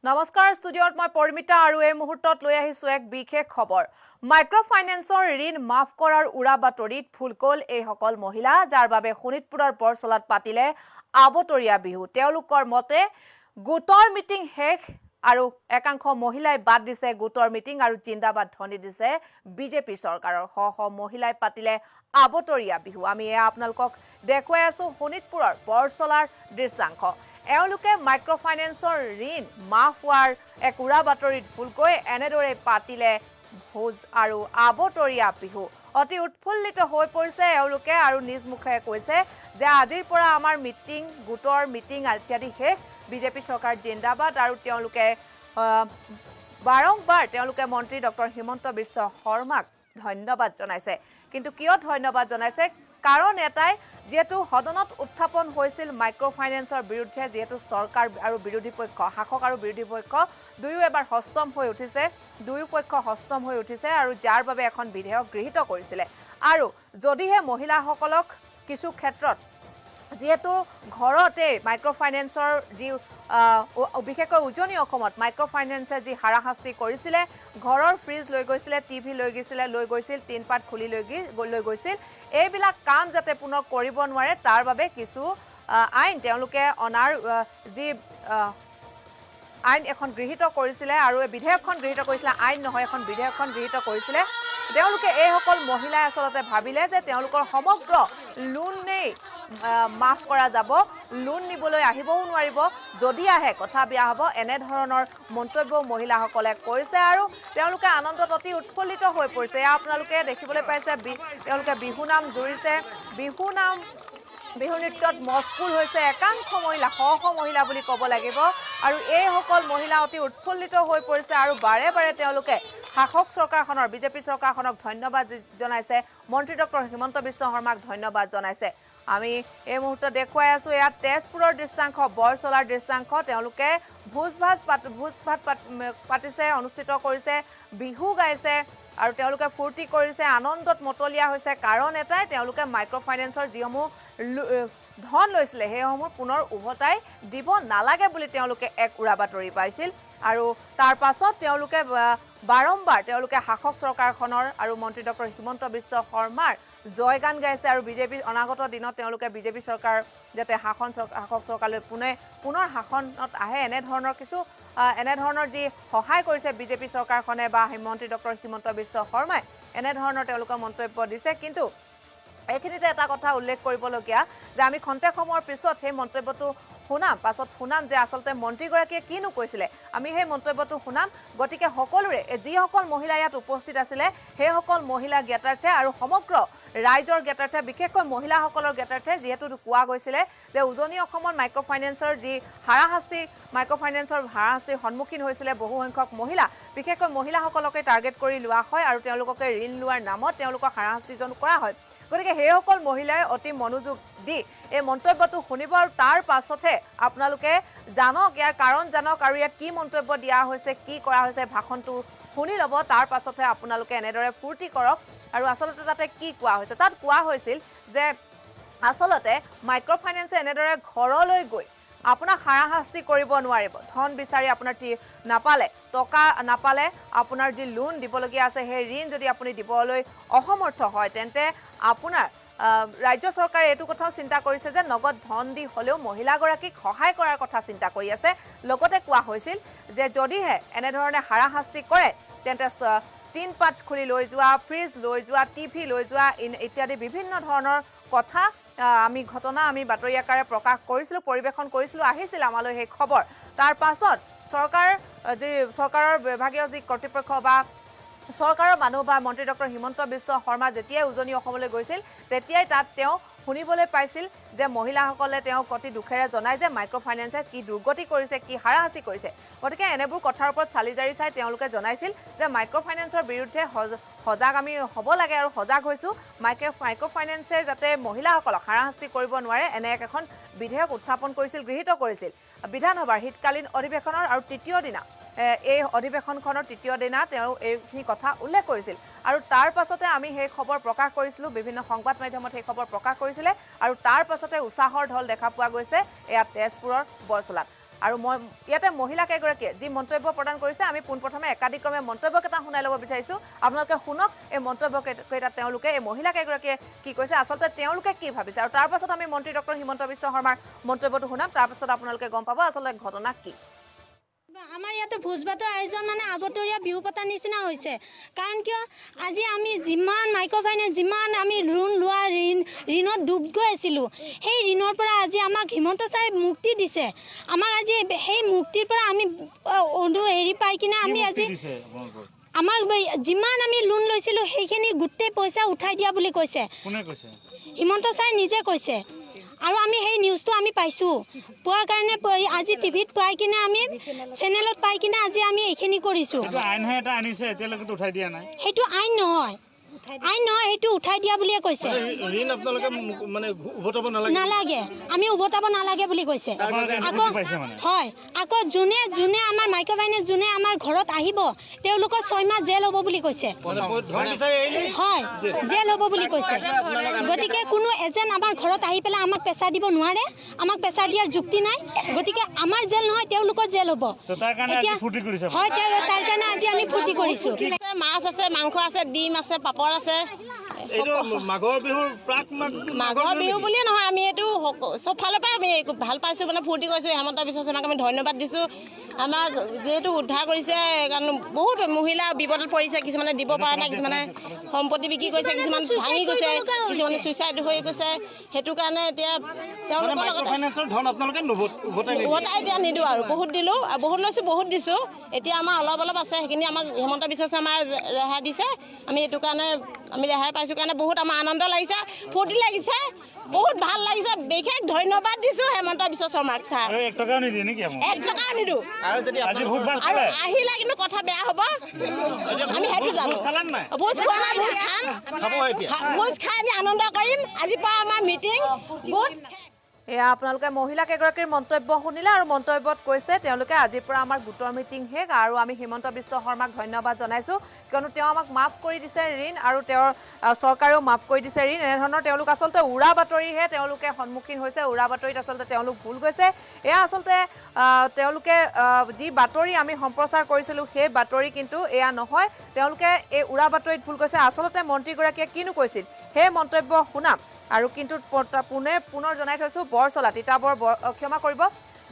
নমস্কাৰ ষ্টুডিঅ'ত মই পৰিমিতা আৰু এই মুহূৰ্তত লৈ আহিছো এক বিশেষ খবৰ মাইক্ৰ ফাইনেন্সৰ ঋণ মাফ কৰাৰ উৰা বাতৰিত ফুলকল এই সকল মহিলা যাৰ বাবে শোণিতপুৰৰ বৰচলাত পাতিলে আবতৰীয়া বিহু তেওঁলোকৰ মতে গোটৰ মিটিং শেষ আৰু একাংশ মহিলাই বাদ দিছে গোটৰ মিটিং আৰু জিন্দাবাদ ধ্বনি দিছে বিজেপি চৰকাৰৰ শ মহিলাই পাতিলে আবতৰীয়া বিহু আমি আপোনালোকক দেখুৱাই আছো শোণিতপুৰৰ বৰচলাৰ দৃশ্যাংশ এওঁলোকে মাইক্ৰ ফাইনেন্সৰ ঋণ মাফ হোৱাৰ এক উৰা বাতৰিত ফুলকৈ এনেদৰে পাতিলে ভোজ আৰু আবতৰীয়া বিহু অতি উৎফুল্লিত হৈ পৰিছে এওঁলোকে আৰু নিজ মুখে কৈছে যে আজিৰ পৰা আমাৰ মিটিং গোটৰ মিটিং ইত্যাদি শেষ বিজেপি চৰকাৰ জিন্দাবাদ আৰু তেওঁলোকে বাৰংবাৰ তেওঁলোকে মন্ত্ৰী ডক্টৰ হিমন্ত বিশ্ব শৰ্মাক ধন্যবাদ জনাইছে কিন্তু কিয় ধন্যবাদ জনাইছে কাৰণ এটাই যেহেতু সদনত উত্থাপন হৈছিল মাইক্ৰ ফাইনেন্সৰ বিৰুদ্ধে যেহেতু চৰকাৰ আৰু বিৰোধী পক্ষ শাসক আৰু বিৰোধী পক্ষ দুয়ো এবাৰ হস্তম হৈ উঠিছে দুয়ো পক্ষ হস্তম হৈ উঠিছে আৰু যাৰ বাবে এখন বিধেয়ক গৃহীত কৰিছিলে আৰু যদিহে মহিলাসকলক কিছু ক্ষেত্ৰত যেহেতু ঘৰতে মাইক্ৰ ফাইনেন্সৰ যি বিশেষকৈ উজনি অসমত মাইক্ৰ ফাইনেন্সে যি হাৰাশাস্তি কৰিছিলে ঘৰৰ ফ্ৰিজ লৈ গৈছিলে টিভি লৈ গৈছিল তিনপাত খুলি লৈ গৈছিল এইবিলাক কাম যাতে পুনৰ কৰিব নোৱাৰে তাৰ বাবে কিছু আইন তেওঁলোকে অনাৰ যি আইন এখন গৃহীত কৰিছিলে আৰু এই বিধেয়কখন গৃহীত কৰিছিলে আইন নহয় এখন বিধেয়কখন গৃহীত কৰিছিলে তেওঁলোকে এই সকল মহিলাই আসলতে ভাবিলে যে তেওঁলোকৰ সমগ্ৰ লোন নেই মাফ কৰা যাব লোন নিবলৈ আহিবও নোৱাৰিব যদি আহে কথা বিয়া হ'ব এনে ধৰণৰ মন্তব্য মহিলাসকলে কৰিছে আৰু তেওঁলোকে আনন্দত অতি উৎফুল্লিত হৈ পৰিছে আপোনালোকে দেখিবলৈ পাইছে তেওঁলোকে বিহু নাম জুৰিছে বিহু নৃত্যত মস্কুল হৈছে একাংশ মহিলা শ মহিলা বুলি ক'ব লাগিব আৰু এই সকল মহিলা অতি উৎফুল্লিত হৈ পৰিছে আৰু বাৰে বাৰে তেওঁলোকে শাসক চৰকাৰখনৰ বিজেপি চৰকাৰখনক ধন্যবাদ জনাইছে মন্ত্ৰী ডক্টৰ হিমন্ত বিশ্ব শৰ্মাক ধন্যবাদ জনাইছে আমি এই মুহূৰ্তত দেখুৱাই আছো ইয়াত তেজপুৰৰ দৃশ্যাংশ বৰচলাৰ দৃশ্যাংশ তেওঁলোকে ভোজ ভাত পাতিছে অনুষ্ঠিত কৰিছে বিহু গাইছে আৰু তেওঁলোকে ফূৰ্তি কৰিছে আনন্দত মতলীয়া হৈছে কাৰণ এটাই তেওঁলোকে মাইক্ৰ ফাইনেন্সৰ যিসমূহ ধন লৈছিলে সেইসমূহ পুনৰ উভতাই দিব নালাগে বুলি তেওঁলোকে এক উৰা বাতৰি পাইছিল আৰু তাৰ পাছত তেওঁলোকে বাৰম্বাৰ তেওঁলোকে শাসক চৰকাৰখনৰ আৰু মন্ত্ৰী ডক্টৰ হিমন্ত বিশ্ব শৰ্মাৰ জয়গান গাইছে আৰু বিজেপিৰ অনাগত দিনত তেওঁলোকে বিজেপি চৰকাৰ যাতে শাসক চৰকাৰলৈ পুনৰ শাসনত আহে এনে ধৰণৰ যি সহায় কৰিছে বিজেপি চৰকাৰখনে বা মন্ত্ৰী ডক্টৰ হিমন্ত বিশ্ব শৰ্মাই এনে ধৰণৰ তেওঁলোকৰ মন্তব্য দিছে কিন্তু এইখিনিতে এটা কথা উল্লেখ কৰিবলগীয়া যে আমি খন্তেক সময়ৰ পিছত সেই মন্তব্যটো শুনাম যে আসলতে মন্ত্ৰীগৰাকীয়ে কিনো কৈছিলে আমি সেই মন্তব্যটো শুনাম গতিকে সকলোৰে যিসকল মহিলা ইয়াত উপস্থিত আছিলে সেই সকল মহিলাৰ জ্ঞাতাৰ্থে আৰু সমগ্ৰ ৰাইজৰ জ্ঞাতাৰ্থে বিশেষকৈ মহিলাসকলৰ জ্ঞাতাৰ্থে যিহেতু কোৱা গৈছিলে যে উজনি অসমত মাইক্ৰ ফাইনেন্সৰ যি মাইক্ৰ ফাইনেন্সৰ হাৰাশাস্তিৰ সন্মুখীন হৈছিলে বহু সংখ্যক মহিলা বিশেষকৈ মহিলাসকলকে টাৰ্গেট কৰি লোৱা হয় আৰু তেওঁলোককে ঋণ লোৱাৰ নামত তেওঁলোকক হাৰাশাস্তিজন কৰা হয় গতিকে সেই সকল মহিলাই অতি মনোযোগ দি এই মন্তব্যটো শুনিব আৰু তাৰ পাছতহে আপোনালোকে জানক ইয়াৰ কাৰণ জানক আৰু ইয়াত কি মন্তব্য দিয়া হৈছে কি কৰা হৈছে ভাষণটো শুনি ল'ব তাৰ পাছতহে আপোনালোকে এনেদৰে ফূৰ্তি কৰক আৰু আচলতে তাতে কি কোৱা হৈছে তাত কোৱা হৈছিল যে আচলতে মাইক্ৰ ফাইনেন্সে এনেদৰে ঘৰলৈ গৈ আপোনাক হাৰাশাস্তি কৰিব নোৱাৰিব ধন বিচাৰি আপোনাৰ টকা নাপালে আপোনাৰ যি লোন দিবলগীয়া আছে সেই ঋণ যদি আপুনি দিবলৈ অসমৰ্থ হয় তেন্তে আপোনাৰ ৰাজ্য চৰকাৰে এইটো কথাও চিন্তা কৰিছে যে নগদ ধন দি হ'লেও মহিলাগৰাকীক সহায় কৰাৰ কথা চিন্তা কৰি আছে লগতে কোৱা হৈছিল যে যদিহে এনেধৰণে হাৰাশাস্তি কৰে তেন্তে তিনপাত খুলি লৈ যোৱা ফ্ৰিজ লৈ যোৱা টিভি লৈ যোৱা ইত্যাদি বিভিন্ন ধৰণৰ কথা আমি বাতৰি আকাৰে প্ৰকাশ কৰিছিলোঁ পৰিৱেশন কৰিছিলোঁ আহিছিল আমালৈ সেই খবৰ তাৰ পাছত চৰকাৰৰ বিভাগীয় যি কৰ্তৃপক্ষ বা চৰকাৰৰ মানুহ বা মন্ত্ৰী ডক্টৰ হিমন্ত বিশ্ব শৰ্মা যেতিয়াই উজনি অসমলৈ গৈছিল তেতিয়াই তাত তেওঁ শুনিবলৈ পাইছিল যে মহিলাসকলে তেওঁক অতি দুখেৰে জনায় যে মাইক্ৰ ফাইনেন্সে কি দুৰ্গতি কৰিছে কি হাৰাশাস্তি কৰিছে গতিকে এনেবোৰ কথাৰ ওপৰত চালিজাৰি চাই তেওঁলোকে জনাইছিল যে মাইক্ৰ ফাইনেন্সৰ বিৰুদ্ধে সজাগ আমি হ'ব লাগে আৰু সজাগ হৈছোঁ মাইক্ৰ ফাইনেন্সে যাতে মহিলাসকলক হাৰাশাস্তি কৰিব নোৱাৰে এনে এখন বিধেয়ক উত্থাপন কৰিছিল গৃহীত কৰিছিল বিধানসভাৰ শীতকালীন অধিৱেশনৰ আৰু তৃতীয় দিনা এই অধিৱেশনখনৰ তৃতীয় দিনা তেওঁ এইখিনি কথা উল্লেখ কৰিছিল আৰু তাৰ পাছতে আমি সেই খবৰ প্ৰকাশ কৰিছিলোঁ বিভিন্ন সংবাদ মাধ্যমত সেই খবৰ প্ৰকাশ কৰিছিলে আৰু তাৰ পাছতে উৎসাহৰ ঢল দেখা পোৱা গৈছে এয়া তেজপুৰৰ বৰচলাত আৰু মই ইয়াতে মহিলা কেইগৰাকীয়ে যি মন্তব্য প্ৰদান কৰিছে আমি পোনপ্ৰথমে একাধিক্ৰমে মন্তব্যকেইটা শুনাই ল'ব বিচাৰিছোঁ আপোনালোকে শুনক এই মন্তব্যকেইটা তেওঁলোকে এই মহিলা কেইগৰাকীয়ে কি কৈছে আচলতে তেওঁলোকে কি ভাবিছে আৰু তাৰ পাছত আমি মন্ত্ৰী ডক্টৰ হিমন্ত বিশ্ব শৰ্মাৰ মন্তব্যটো শুনাম তাৰ পাছত আপোনালোকে গম পাব আচলতে ঘটনা কি আমাৰ ইয়াতে ভোজ ভাতৰ আয়োজন মানে আবতৰীয়া বিহু পতাৰ নিচিনা হৈছে কাৰণ কিয় আজি আমি যিমান মাইক্ৰ' ফাইনেন্স যিমান আমি ঋণ লোৱা ঋণত ডুব গৈ আছিলোঁ সেই ঋণৰ পৰা আজি আমাক হিমন্ত ছাৰে মুক্তি দিছে আমাক আজি সেই মুক্তিৰ পৰা আমি হেৰি পাই কিনে আমি আজি আমাৰ যিমান আমি লোন লৈছিলোঁ সেইখিনি গোটেই পইচা উঠাই দিয়া বুলি কৈছে হিমন্ত ছাৰে নিজে কৈছে আৰু আমি সেই নিউজটো আমি পাইছোঁ পোৱাৰ কাৰণে আজি টিভিত পাই কিনে আমি চেনেলত পাই কিনে আজি আমি এইখিনি কৰিছোঁ সেইটো আইন নহয় সেইটো উঠাই দিয়া বুলিয়ে কৈছে নালাগে আমি উভতাব নালাগে বুলি কৈছে আকৌ হয় আকৌ যোনে আমাৰ মাইক্ৰ' ফাইনেন্স যোনে আমাৰ ঘৰত আহিব তেওঁলোকৰ 6 মাহ জেল হ'ব বুলি কৈছে হয় জেল হ'ব বুলি কৈছে গতিকে কোনো এজেণ্ট আমাৰ ঘৰত আহি পেলাই আমাক প্ৰেছাৰ দিব নোৱাৰে আমাক প্ৰেছাৰ দিয়াৰ যুক্তি নাই গতিকে আমাৰ জেল নহয় তেওঁলোকৰ জেল হ'ব হয় তাৰ কাৰণে আজি আমি ফূৰ্তি কৰিছোঁ মাছ আছে মাংস আছে ডিম আছে পাপৰ আছে মাঘৰ বিহু বুলিয়ে নহয় আমি এইটো চব ফালৰ পৰা আমি ভাল পাইছোঁ মানে ফূৰ্তি কৰিছোঁ হেমন্ত বিশ্ব শৰ্মাক আমি ধন্যবাদ দিছোঁ আমাক যিহেতু উদ্ধাৰ কৰিছে কাৰণ বহুত মহিলা বিপদত পৰিছে কিছুমানে দিব পৰা নাই কিছুমানে সম্পত্তি বিক্ৰী কৰিছে কিছুমান ভাঙি গৈছে কিছুমানে ছুইচাইড হৈ গৈছে সেইটো কাৰণে এতিয়া উভতাই এতিয়া নিদিওঁ আৰু বহুত দিলোঁ আৰু বহুত লৈছোঁ বহুত দিছোঁ এতিয়া আমাৰ অলপ আছে সেইখিনি আমাক হিমন্ত বিশ্ব শৰ্মাই ৰেহাই দিছে আমি এইটো কাৰণে আমি ৰেহাই পাইছোঁ কাৰণে বহুত আমাৰ আনন্দ লাগিছে ফূৰ্তি লাগিছে বহুত ভাল লাগিছে বিশেষ ধন্যবাদ দিছোঁ হেমন্ত বিশ্ব শৰ্মাক ছাৰ 1 টকাও নিদিওঁ আৰু আহিলে কিন্তু কথা বেয়া হ'ব আমি সেইটো জানো ভোজ খোৱা নাই ভোজ খাই আমি আনন্দ কৰিম আজিৰ পৰা আমাৰ মিটিং গুড এয়া আপোনালোকে মহিলা কেইগৰাকীৰ মন্তব্য শুনিলে আৰু মন্তব্যত কৈছে তেওঁলোকে আজিৰ পৰা আমাৰ গোটৰ মিটিং শেষ আৰু আমি হিমন্ত বিশ্ব শৰ্মাক ধন্যবাদ জনাইছোঁ কিয়নো তেওঁ আমাক মাফ কৰি দিছে ঋণ আৰু তেওঁৰ চৰকাৰেও মাফ কৰি দিছে ঋণ এনেধৰণৰ তেওঁলোক আচলতে উৰা বাতৰিহে তেওঁলোকে সন্মুখীন হৈছে উৰা বাতৰিত আচলতে তেওঁলোক ভুল গৈছে এয়া আচলতে তেওঁলোকে যি বাতৰি আমি সম্প্ৰচাৰ কৰিছিলোঁ সেই বাতৰি কিন্তু এয়া নহয় তেওঁলোকে এই উৰা বাতৰিত ভুল গৈছে আচলতে মন্ত্ৰীগৰাকীয়ে কিনো কৈছিল সেই মন্তব্য শুনাম আৰু কিন্তু পুনৰ জনাই থৈছোঁ বৰচলা তিতাবৰ ক্ষমা কৰিব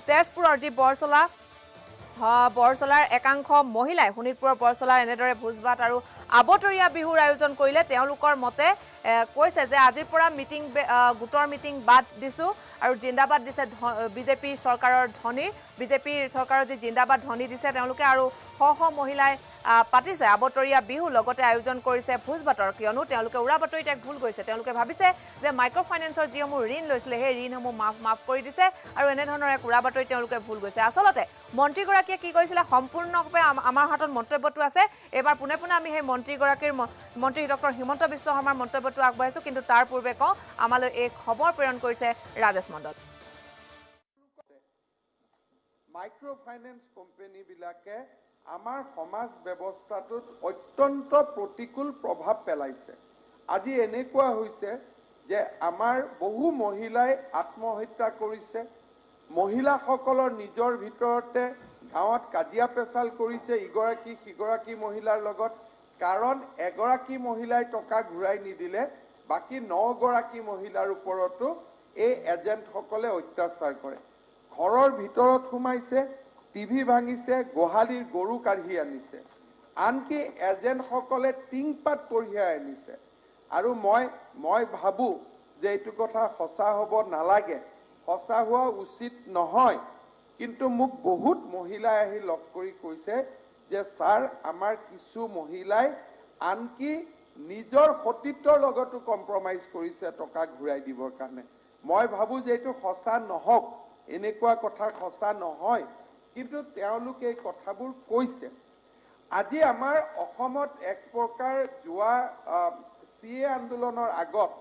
তেজপুৰৰ যি বৰচলাৰ একাংশ মহিলাই শোণিতপুৰৰ বৰচলাৰ এনেদৰে ভোজ ভাত আৰু আবতৰীয়া বিহুৰ আয়োজন কৰিলে তেওঁলোকৰ মতে কৈছে যে আজিৰ পৰা গোটৰ মিটিং বাদ দিছোঁ আৰু জিন্দাবাদ দিছে বিজেপি চৰকাৰৰ বিজেপিৰ চৰকাৰৰ যি জিন্দাবাদ ধ্বনি দিছে তেওঁলোকে আৰু শ মহিলাই পাতিছে আবতৰীয়া বিহু লগতে আয়োজন কৰিছে ভোজ ভাতৰ কিয়নো তেওঁলোকে উৰা বাতৰিত এক ভুল গৈছে তেওঁলোকে ভাবিছে যে মাইক্ৰ' ফাইনেন্সৰ যিসমূহ ঋণ লৈছিলে সেই ঋণসমূহ মাফ কৰি দিছে আৰু এনেধৰণৰ এক উৰা বাতৰিত তেওঁলোকে ভুল গৈছে আচলতে মন্ত্ৰীগৰাকীয়ে কি কৈছিলে সম্পূৰ্ণৰূপে আমাৰ হাতত মন্তব্যটো আছে এইবাৰ পোনে আমি সেই মন্ত্ৰী ডক্টৰ হিমন্ত বিশ্ব শৰ্মাৰ মন্তব্যটো আগবঢ়াইছোঁ কিন্তু তাৰ পূৰ্বে কওঁ আমালৈ এই খবৰ প্ৰেৰণ কৰিছে ৰাজেশ মণ্ডল মাইক্ৰ' ফাইনেন্স কোম্পানীবিলাকে আমাৰ সমাজ ব্যৱস্থাটোত অত্যন্ত প্ৰতিকূল প্ৰভাৱ পেলাইছে আজি এনেকুৱা হৈছে যে আমাৰ বহু মহিলাই আত্মহত্যা কৰিছে মহিলাসকলৰ নিজৰ ভিতৰতে গাঁৱত কাজিয়া পেচাল কৰিছে ইগৰাকী সিগৰাকী মহিলাৰ লগত কাৰণ এগৰাকী মহিলাই টকা ঘূৰাই নিদিলে বাকি 9 গৰাকী মহিলাৰ ওপৰতো এই এজেণ্টসকলে অত্যাচাৰ কৰে ঘৰৰ ভিতৰত সোমাইছে টিভি ভাঙিছে গোহালিৰ গৰু কাঢ়ি আনিছে আনকি এজেণ্টসকলে টিংপাত কঢ়িয়াই আনিছে আৰু মই ভাবোঁ যে এইটো কথা সঁচা হ'ব নালাগে সঁচা হোৱা উচিত নহয় কিন্তু মোক বহুত মহিলাই আহি লগ কৰি কৈছে যে ছাৰ আমাৰ কিছু মহিলাই আনকি নিজৰ সতীত্বৰ লগতো কম্প্ৰমাইজ কৰিছে টকা ঘূৰাই দিবৰ কাৰণে মই ভাবোঁ যে এইটো সঁচা নহওক এনেকুৱা কথা সঁচা নহয় কিন্তু তেওঁলোকে এই কথাবোৰ কৈছে আজি আমাৰ অসমত এক প্ৰকাৰ যোৱা CA আন্দোলনৰ আগত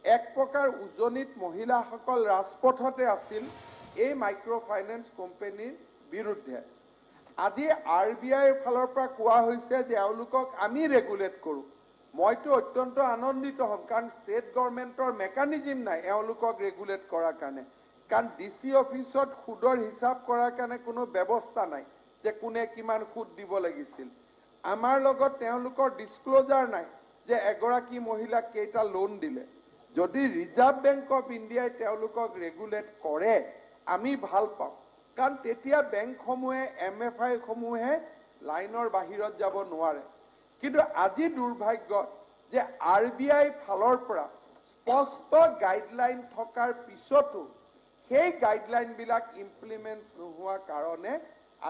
এক প্ৰকাৰ উজনিত মহিলাসকল ৰাজপথতে আছিল এই মাইক্ৰ' ফাইনেন্স কোম্পানীৰ বিৰুদ্ধে আজি RBIৰ ফালৰ পৰা কোৱা হৈছে যে এওঁলোকক আমি ৰেগুলেট কৰোঁ মইতো অত্যন্ত আনন্দিত হ'ম কাৰণ ষ্টেট গভৰ্ণমেণ্টৰ মেকানিজম নাই এওঁলোকক ৰেগুলেট কৰাৰ কাৰণে কাৰণ ডিসি অফিসত সুদৰ হিসাব কৰাৰ কাৰণে কোনো ব্যৱস্থা নাই যে কোনে কিমান সুদ দিব লাগিছিল আমাৰ লগত তেওঁলোকৰ ডিসক্লোজাৰ নাই যে এগৰাকী মহিলাক কেইটা লোন দিলে যদি ৰিজাৰ্ভ বেংক অফ ইণ্ডিয়াই তেওঁলোকক ৰেগুলেট কৰে আমি ভাল পাওঁ কাৰণ তেতিয়া বেংকসমূহে এমএফআই সমূহে লাইনৰ বাহিৰত যাব নোৱাৰে কিন্তু আজি দুৰ্ভাগ্য যে আৰবিআই ফালৰ পৰা স্পষ্ট গাইডলাইন থকাৰ পিছতো সেই গাইডলাইন বিলাক ইমপ্লিমেন্ট নোহোৱা কাৰণে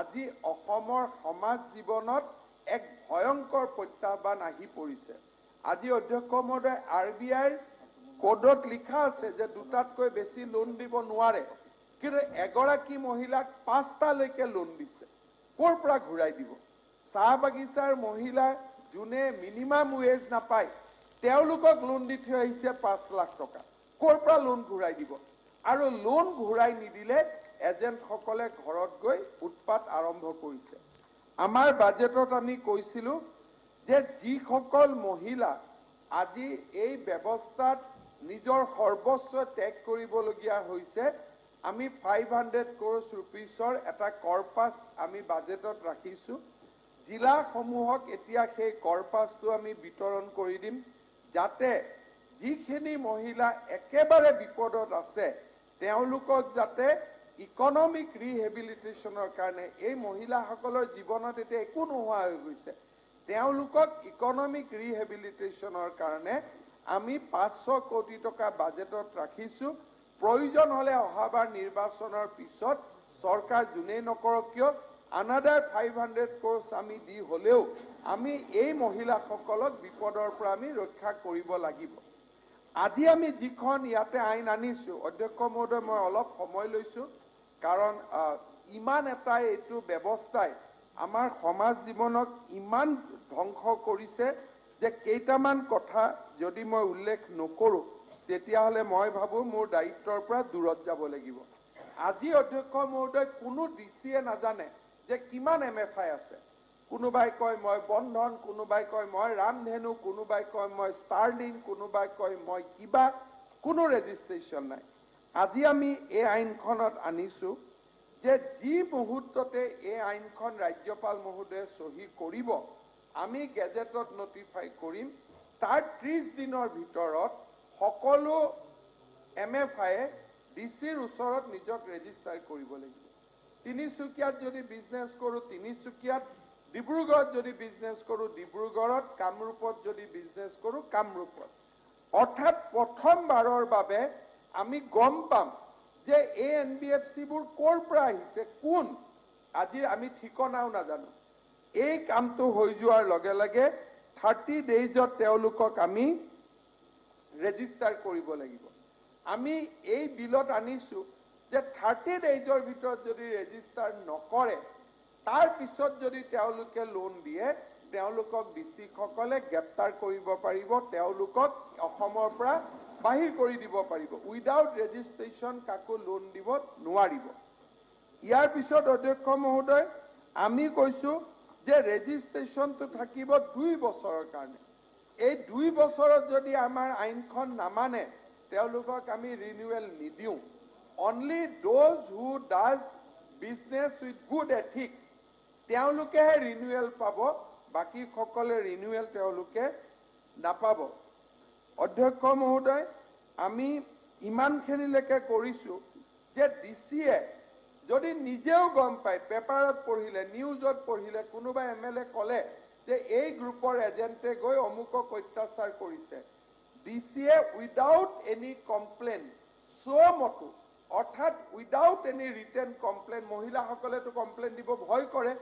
আজি অসমৰ সমাজ জীৱনত এক ভয়ংকৰ প্ৰত্যাহ্বান আহি পৰিছে আজি অধ্যক্ষ মহোদয় আৰবিআইৰ কোডত লিখা আছে যে দুটাতকৈ বেছি লোন দিব নোৱাৰে কিন্তু এগৰাকী মহিলাক 5টা লৈকে লোন দিছে ক'ৰ পৰা ঘূৰাই দিব চাহ বাগিচাৰ মহিলা যোনে মিনিমাম ৱেজ নাপায় তেওঁলোকক লোন দি থৈ আহিছে 5 লাখ টকা ক'ৰ পৰা লোন ঘূৰাই দিব আৰু লোন ঘূৰাই নিদিলে এজেণ্টসকলে ঘৰত গৈ উৎপাত আৰম্ভ কৰিছে আমাৰ বাজেটত আমি কৈছিলো যে যিসকল মহিলা আজি এই ব্যৱস্থাত নিজৰ সৰ্বোচ্চ ত্যাগ কৰিবলগীয়া হৈছে আমি 500 crore rupeesৰ এটা কৰ্পাছ আমি বাজেটত ৰাখিছো জিলাসমূহক এতিয়া সেই কৰ্পাছটো আমি বিতৰণ কৰি দিম যাতে যিখিনি মহিলা একেবাৰে বিপদত আছে তেওঁলোকক যাতে ইকনমিক ৰিহেবিলিটেশ্যনৰ কাৰণে এই মহিলাসকলৰ জীৱনত এতিয়া একো নোহোৱা হৈ গৈছে তেওঁলোকক ইকনমিক ৰিহেবিলিটেশ্যনৰ কাৰণে আমি 500 কোটি টকা বাজেটত ৰাখিছো প্ৰয়োজন হলে অহাবাৰ নিৰ্বাচনৰ পিছত সৰকাৰ জুনে নকৰক কিয় another 500 crores আমি দি হলেও আমি এই মহিলাসকলক বিপদৰ পৰা আমি ৰক্ষা কৰিব লাগিব আজি আমি যিখন ইয়াতে আইন আনিছো অধ্যক্ষ মহোদয় মই অলপ সময় লৈছো কাৰণ ইমান এটা এইটো ব্যৱস্থাই আমাৰ সমাজ জীৱনক ইমান ধ্বংস কৰিছে যে কেইটামান কথা যদি মই উল্লেখ নকৰো তেতিয়াহলে মই ভাবো মোৰ দায়িত্বৰ পৰা দূৰত যাব লাগিব আজি অধ্যক্ষ মহোদয় কোনো ডিসিয়ে নাজানে যে কিমান এমএফআই আছে কোনোবাই কয় মই বন্ধন কোনোবাই কয় মই ৰামধেনু কোনোবাই কয় মই ষ্টাৰলিং কোনোবাই কয় মই কিবা কোনো ৰেজিষ্ট্ৰেচন নাই আজি আমি এই আইনখনত আনিছো যে যি মুহূৰ্ততে এই আইনখন ৰাজ্যপাল মহোদয়ে সহি কৰিব আমি গেজেটত নটিফাই কৰিম তাৰ 30 দিনৰ ভিতৰত সকলো এমএফআই ডিসিৰ ওচৰত নিজক ৰেজিষ্টাৰ কৰিব লাগিব তিনিচুকীয়াত যদি বিজনেছ কৰো তিনিচুকীয়াত ডিব্ৰুগড়ত যদি বিজনেছ কৰো ডিব্ৰুগড়ত কামৰূপত যদি বিজনেছ কৰো কামৰূপত অৰ্থাৎ প্ৰথমবাৰৰ বাবে আমি গম পাম যে এই এনবিএফসি বোৰ ক'ৰ পৰা আহিছে কোন আজি আমি ঠিকনাও নাজানো এই কামটো হৈ যোৱাৰ লগে লগে 30 ডেইজত তেওঁলোকক আমি ৰেজিষ্টাৰ কৰিব লাগিব আমি এই বিলত আনিছো যে 30 ডেইজৰ ভিতৰত যদি ৰেজিষ্টাৰ নকৰে তাৰ পিছত যদি তেওঁলোকে লোন দিয়ে তেওঁলোকক ডিসি সকলে গ্ৰেপ্তাৰ কৰিব পাৰিব তেওঁলোকক অসমৰ পৰা বাহিৰ কৰি দিব পাৰিব উইদাউট ৰেজিষ্ট্ৰেচন কাকো লোন দিব নোৱাৰিব ইয়াৰ পিছত অধ্যক্ষ মহোদয় আমি কৈছো যে ৰেজিষ্ট্ৰেচনটো থাকিব 2 বছৰৰ কাৰণে এই 2 বছৰত যদি আমাৰ আইনখন নামানে তেওঁলোকক আমি ৰিনিউৱেল নিদিও only those who does business with good ethics তেওঁলোকেহে ৰিনিউৱেল পাব বাকি সকলে ৰিনিউৱেল তেওঁলোকে নাপাব অধ্যক্ষ মহোদয় আমি ইমানখিনিলৈকে কৰিছো যে ডিসিয়ে যদি নিজেও গম পায় পেপাৰত পঢ়িলে নিউজত পঢ়িলে কোনোবা এমএলএ কলে যে এই গ্ৰুপৰ এজেন্টে গৈ অমুকক অত্যাচাৰ কৰিছে ডিসিয়ে উইদাউট এনি কমপ্লেইন মতো অৰ্থাৎ উইদাউট এনি ৰিটেন কমপ্লেইন মহিলাসকলেতো কমপ্লেইন দিব ভয় কৰে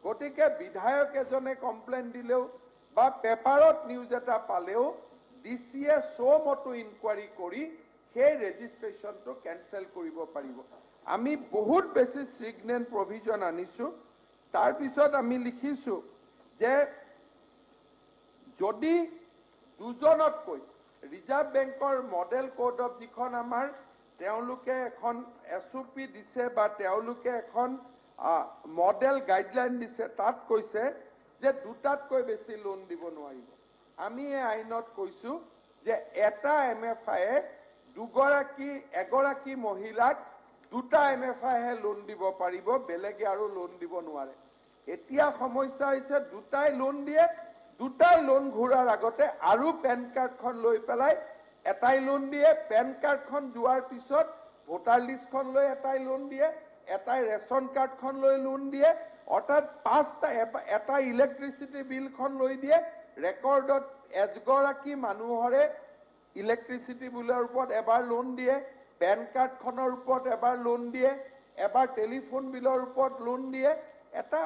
গতিকে বিধায়ক এজনে কমপ্লেইন দিলেও বা পেপাৰত নিউজ এটা পালেও ডিসিয়ে মতো ইনকুৱাৰী কৰি সেই ৰেজিষ্ট্ৰেচনটো কেনসেল কৰিব পাৰিব আমি বহুত বেছি সিগনেল প্ৰভিজন আনিছো তাৰ পিছত আমি লিখিছো যে যদি দুজনতকৈ ৰিজাৰ্ভ বেংকৰ মডেল কোড অফ যিখন আমাৰ তেওঁলোকে এখন এসওপি দিছে বা তেওঁলোকে এখন মডেল গাইডলাইন দিছে তাত কৈছে যে দুটাতকৈ বেছি লোন দিব নোৱাৰিব আমি এই আইনত কৈছো যে এটা এমএফআই এগৰাকী মহিলাক দুটা MFI হে লোন দিব পাৰিব, বেলেগে আৰু লোন দিব নোৱাৰে। এতিয়া সমস্যা হৈছে দুটাই লোন দিয়ে, দুটাই লোন ঘূৰাৰ আগতে আৰু পেন কাৰ্ডখন লৈ পেলাই এটাই লোন দিয়ে, পেন কাৰ্ডখন যোৱাৰ পিছত ভোটাৰ লিষ্টখন লৈ এটাই লোন দিয়ে, এটাই ৰেচন কাৰ্ডখন লৈ লোন দিয়ে, অৰ্থাৎ পাঁচটা, এটা ইলেক্ট্ৰিচিটি বিলখন লৈ দিয়ে, ৰেকৰ্ডত এগৰাকী মানুহৰে ইলেক্ট্ৰিচিটি বিলৰ ওপৰত এবাৰ লোন দিয়ে, পেন কাৰ্ডখনৰ ওপৰত এবাৰ লোন দিয়ে, এবাৰ টেলিফোন বিলৰ ওপৰত লোন দিয়ে। এটা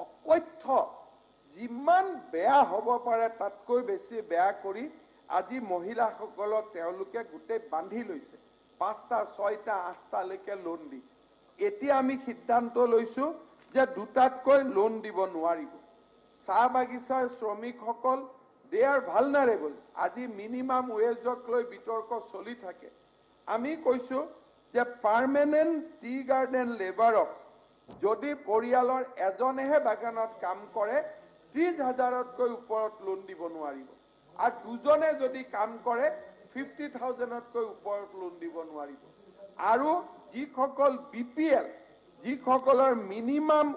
অকথ্য, যিমান বেয়া হ'ব পাৰে তাতকৈ বেছি বেয়া কৰি আজি মহিলাসকলক তেওঁলোকে গোটেই বান্ধি লৈছে, 5টা 6টা 8টালৈকে লোন দি। এতিয়া আমি সিদ্ধান্ত লৈছো যে দুটাতকৈ লোন দিব নোৱাৰিব। চাহ বাগিচাৰ শ্ৰমিকসকল দে আৰ ভালনাৰেবল। আজি মিনিমাম ৱেজক লৈ বিতৰ্ক চলি থাকে। আমি কৈছো যে পাৰ্মানেণ্ট টি গাৰ্ডেন লেবাৰক যদি পৰিয়ালৰ এজনেহে বাগানত কাম কৰে 30,000তকৈ ওপৰত লোন দিব নোৱাৰিব, আৰু দুজনে যদি কাম কৰে 50,000তকৈ ওপৰত লোন দিব নোৱাৰিব। আৰু যিসকল BPL, যিসকলৰ মিনিমাম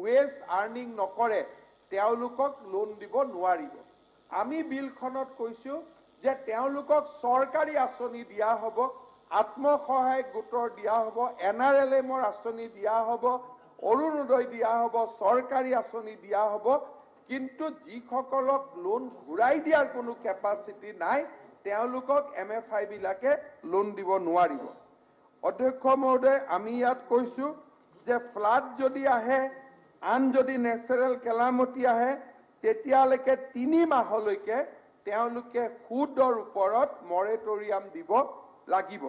ৱেজ আৰ্নিং নকৰে তেওঁলোকক লোন দিব নোৱাৰিব। আমি বিলখনত কৈছো যে তেওঁলোকক চৰকাৰী আঁচনি দিয়া হ'ব, আত্মসহায়ক গোটৰ দিয়া হ'ব, NRLM-ৰ আঁচনি দিয়া হ'ব, অৰুণোদয় দিয়া হ'ব, চৰকাৰী আঁচনি দিয়া হ'ব, কিন্তু যিসকলক লোন ঘূৰাই দিয়াৰ কোনো কেপাচিটি নাই তেওঁলোকক MFI বিলাকে লোন দিব নোৱাৰিব। অধ্যক্ষ মহোদয়, আমি ইয়াত কৈছো যে ফ্লাড যদি আহে, আন যদি নেচাৰেল কেলামিটি আহে, তেতিয়ালৈকে 3 মাহলৈকে তেওঁলোকে সুদৰ ওপৰত মৰেটৰিয়াম দিব লাগিব।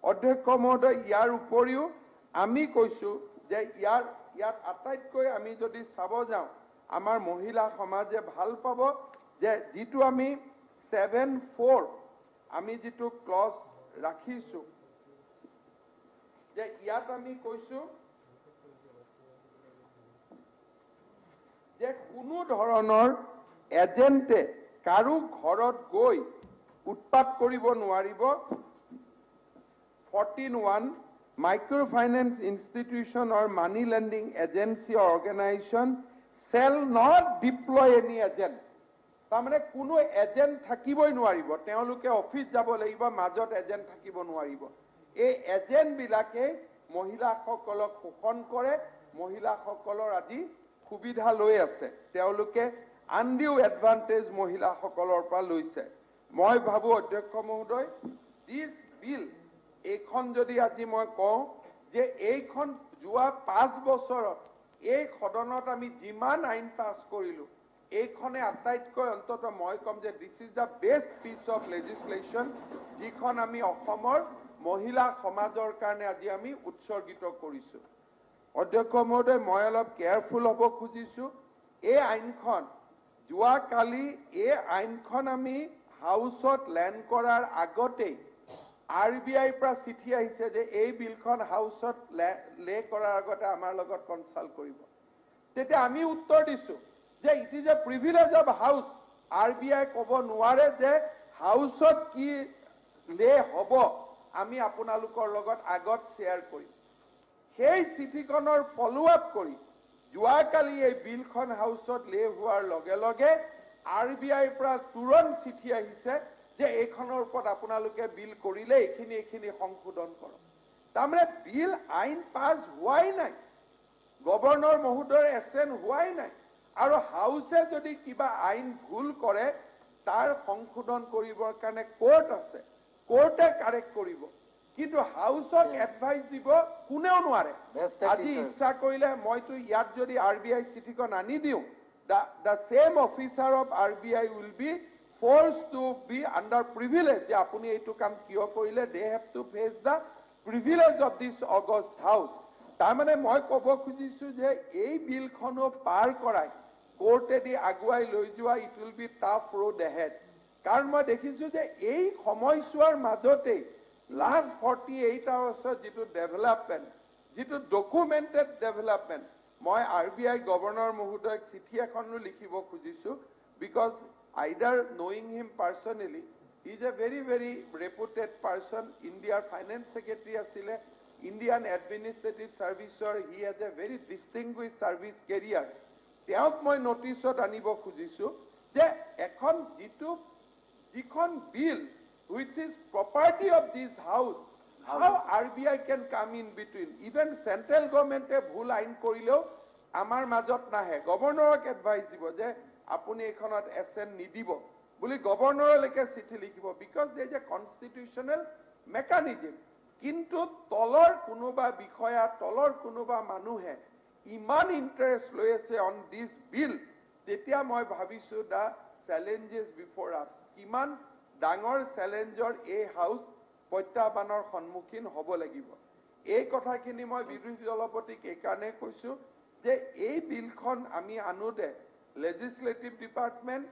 অধ্যক্ষ মহোদয়, ইয়াৰ উপৰিও আমি কৈছো যে ইয়াত আটাইতকৈ আমি যদি চাব যাওঁ, আমাৰ মহিলা সমাজে ভাল পাব যে যিটো আমি 7(4) আমি যিটো ক্লজ ৰাখিছো, যে ইয়াত আমি কৈছো যে কোনো ধৰণৰ এজেণ্টে কাৰো ঘৰত গৈ উৎপাত কৰিব নোৱাৰিব। 14(1) Microfinance institution or money lending agency or organization shall not deploy any agent. তাৰমানে কোনো এজেণ্ট থাকিবই নোৱাৰিব, তেওঁলোকে অফিচ যাব লাগিব, মাজত এজেণ্ট থাকিব নোৱাৰিব। এই এজেণ্টবিলাকে মহিলাসকলক শোষণ কৰে, মহিলাসকলৰ আজি সুবিধা লৈ আছে, তেওঁলোকে আনডিউ এডভান্টেজ মহিলাসকলৰ পৰা লৈছে। মই ভাবো অধ্যক্ষ মহোদয়, দিছ বিল, এইখন যদি আজি মই কওঁ যে এইখন যোৱা 5 বছৰত এই সদনত আমি যিমান আইন পাছ কৰিলো, এইখনে আটাইতকৈ অন্তত মই কম যে this is the best piece of legislation, যিখন আমি অসমৰ মহিলা সমাজৰ কাৰণে আজি আমি উৎসৰ্গিত কৰিছো। অধ্যক্ষ মহোদয়, মই অলপ কেয়াৰফুল হ'ব খুজিছো। এই আইনখন যোৱাকালি এই আইনখন আমি হাউচত লেণ্ড কৰাৰ আগতেই RBIৰ পৰা চিঠি আহিছে যে এই বিলখন হাউচত লে কৰাৰ আগতে আমাৰ লগত কনসাল্ট কৰিব। তেতিয়া আমি উত্তৰ দিছো যে it is a privilege of house. RBI ক'ব নোৱাৰে যে হাউচত কি লে হ'ব আমি আপোনালোকৰ লগত আগত শ্বেয়াৰ কৰিম। সেই চিঠিখনৰ ফলো আপ কৰি যোৱাকালি এই বিলখন হাউচত লে হোৱাৰ লগে লগে RBIৰ পৰা তুৰন্ত চিঠি আহিছে যে এইখনৰ ওপৰত আপোনালোকে বিল কৰিলে এইখিনি সংশোধন কৰক। তাৰমানে বিল আইন পাছ হোৱাই নাই, গভৰ্ণৰ মহোদয়ৰ এছেন হোৱাই নাই, আৰু হাউচে যদি কিবা আইন ভুল কৰে তাৰ সংশোধন কৰিবৰ কাৰণে কোৰ্ট আছে, কোৰ্টে কাৰেক্ট কৰিব, কিন্তু হাউচক এডভাইচ দিব কোনেও নোৱাৰে। আজি ইচ্ছা কৰিলে মইতো ইয়াত যদি RBI চিঠিখন আনি দিওঁ, the same officer of RBI will be forced to be under privilege যে আপুনি এইটো কাম কিয় কৰিলে, they have to face the privilege of this August house। তাৰমানে মই ক'ব খুজিছো যে এই বিলখনো পাৰ কৰাই কোৰ্টেদি আগুৱাই লৈ যোৱা it will be tough road ahead. কাৰণ মই দেখিছো যে এই সময়ছোৱাৰ মাজতেই লাষ্ট 48 আৱাৰ্ছত যিটো ডেভেলপমেণ্ট, যিটো ডকুমেণ্টেড ডেভেলপমেণ্ট, মই RBI গভৰ্ণৰ মহোদয়ক চিঠি এখনো লিখিব খুজিছো, because either knowing him personally, he is a very reputed person, India's finance secretary asile, Indian Administrative Serviceor he has a very distinguished service career. তেওঁক মই নোটিছত আনিব খুজিছো যে এখন যিখন বিল which is property of this house, how RBI can come in between? Even central government ভুল আইন কৰিলেও আমাৰ মাজত নাহে, গভৰ্ণৰক এডভাইচ দিব যে আপুনি এখনত এছএন নিদিব বুলি গভৰ্ণৰলৈকে চিঠি লিখিব, because there is a constitutional mechanism. কিন্তু তলৰ কোনোবা বিষয়া তলৰ কোনোবা মানুহে ইমান ইণ্টাৰেষ্ট লৈ আছে অন দিছ বিল, তেতিয়া মই ভাবিছো দা চেলেঞ্জেছ বিফৰ আছ, কিমান ডাঙৰ চেলেঞ্জৰ এই হাউচ প্ৰত্যাহ্বানৰ সন্মুখীন হ'ব লাগিব। এই কথাখিনি মই বিৰোধী দলৰ প্ৰতি এইকাৰণে কৈছো যে এই বিলখন আমি আনোতে লেজিসলেটিভ ডিপাৰ্টমেণ্ট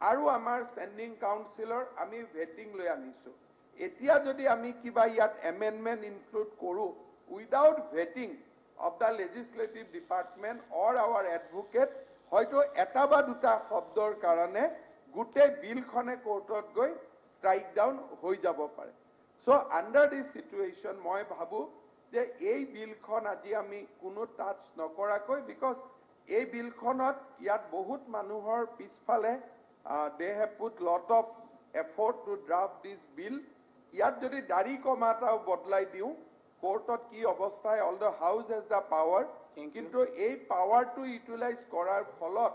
আৰু আমাৰ ষ্টেণ্ডিং কাউন্সিলৰ আমি ভেটিং লৈ আনিছো। এতিয়া যদি আমি কিবা ইয়াত এমেণ্ডমেণ্ট ইনক্লুড কৰো without vetting of the legislative department or our advocate, হয়তো এটা বা দুটা শব্দৰ কাৰণে গোটেই বিলখনে কোৰ্টত গৈ ষ্ট্ৰাইক ডাউন হৈ যাব পাৰে। সো আণ্ডাৰ দিছ সিচুৱেশ্যন মই ভাবো যে এই বিলখন আজি আমি কোনো টাচ নকৰাকৈ, বিকজ এই বিলখনত ইয়াত বহুত মানুহৰ পিছফালে they have put lot of effort to draft this bill, ইয়াত যদি দাড়ি কমাটাও বদলাই দিওঁ কোৰ্টত কি অৱস্থা হয়, although house has the power, কিন্তু এই পাৱাৰটো ইউটিলাইজ কৰাৰ ফলত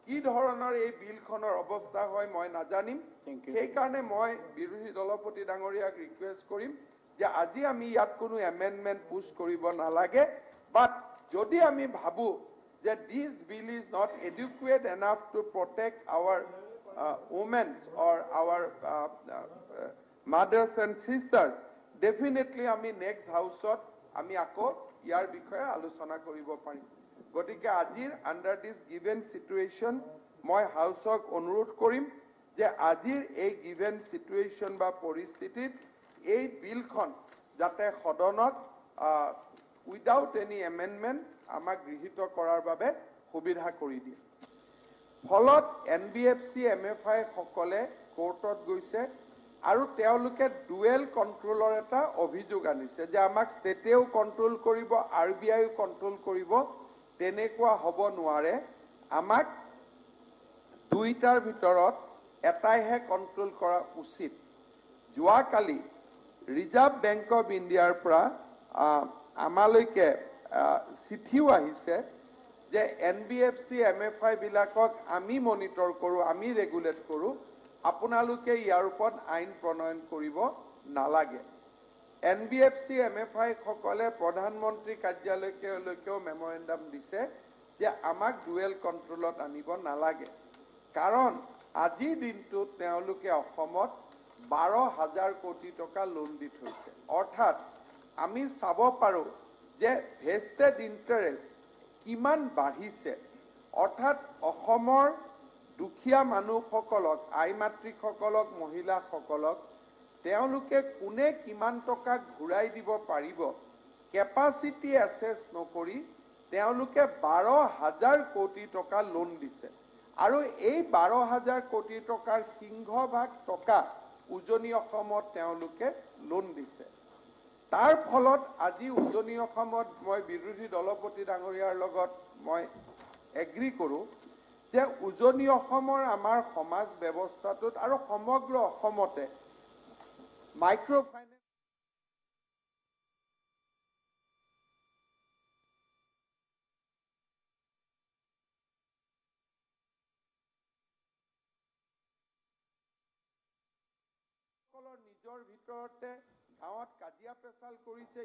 কি ধৰণৰ এই বিলখনৰ অৱস্থা হয় মই নাজানিম। সেইকাৰণে মই বিৰোধী দলপতি ডাঙৰীয়াক ৰিকুৱেষ্ট কৰিম যে আজি আমি ইয়াত কোনো এমেণ্ডমেণ্ট পুছ কৰিব নালাগে, বাট যদি আমি ভাবো যে this bill is not adequate enough to protect our women's or our mothers and sisters, definitely আমি নেক্সট হাউচত আমি আকৌ ইয়াৰ বিষয়ে আলোচনা কৰিব পাৰিম। গতিকে আজিৰ আণ্ডাৰ দিছ গিভেন সিচুৱেশ্যন মই হাউচক অনুৰোধ কৰিম যে আজিৰ এই গিভেন সিচুৱেশ্যন বা পৰিস্থিতিত এই বিলখন যাতে সদনত উইদাউট এনি এমেণ্ডমেণ্ট আমাক গৃহীত কৰাৰ বাবে সুবিধা কৰি দিয়ে। ফলত NBFC MFI সকলে কোৰ্টত গৈছে আৰু তেওঁলোকে ডুৱেল কণ্ট্ৰোলৰ এটা অভিযোগ আনিছে যে আমাক ষ্টেটেও কণ্ট্ৰোল কৰিব RBIও কণ্ট্ৰোল কৰিব, তেনেকুৱা হ'ব নোৱাৰে, আমাক দুইটাৰ ভিতৰত এটাইহে কণ্ট্ৰোল কৰা উচিত। যোৱাকালি ৰিজাৰ্ভ বেংক অফ ইণ্ডিয়াৰ পৰা আমালৈকে চিঠিও আহিছে যে NBFC MFI বিলাকক আমি মনিটৰ কৰোঁ, আমি ৰেগুলেট কৰোঁ, আপোনালোকে ইয়াৰ ওপৰত আইন প্ৰণয়ন কৰিব নালাগে। NBFC MFI সকলে প্ৰধানমন্ত্ৰী কাৰ্যালয়লৈকেও মেমৰেণ্ডাম দিছে যে আমাক ডুৱেল কণ্ট্ৰোলত আনিব নালাগে, কাৰণ আজিৰ দিনটোত তেওঁলোকে অসমত 12,000 কোটি টকা লোন দি থৈছে। অৰ্থাৎ আমি চাব পাৰোঁ যে ভেষ্টেড ইণ্টাৰেষ্ট কিমান বাঢ়িছে। অৰ্থাৎ অসমৰ দুখীয়া মানুহসকলক, আই মাতৃসকলক, মহিলাসকলক তেওঁলোকে কোনে কিমান টকা ঘূৰাই দিব পাৰিব কেপাচিটি এছেছ নকৰি তেওঁলোকে 12,000 কোটি টকা লোন দিছে। আৰু এই 12,000 কোটি টকাৰ সিংহভাগ টকা উজনি অসমত তেওঁলোকে লোন দিছে। তাৰ ফলত আজি উজনি অসমত মই বিৰোধী দলপতি ডাঙৰীয়াৰ লগত মই এগ্ৰী কৰোঁ যে উজনি অসমৰ আমাৰ সমাজ ব্যৱস্থাটোত আৰু সমগ্ৰ অসমতে মাইক্ৰ' ফাইনেন্স নিজৰ ভিতৰতে গাঁৱত কাজিয়া পেচাল কৰিছে।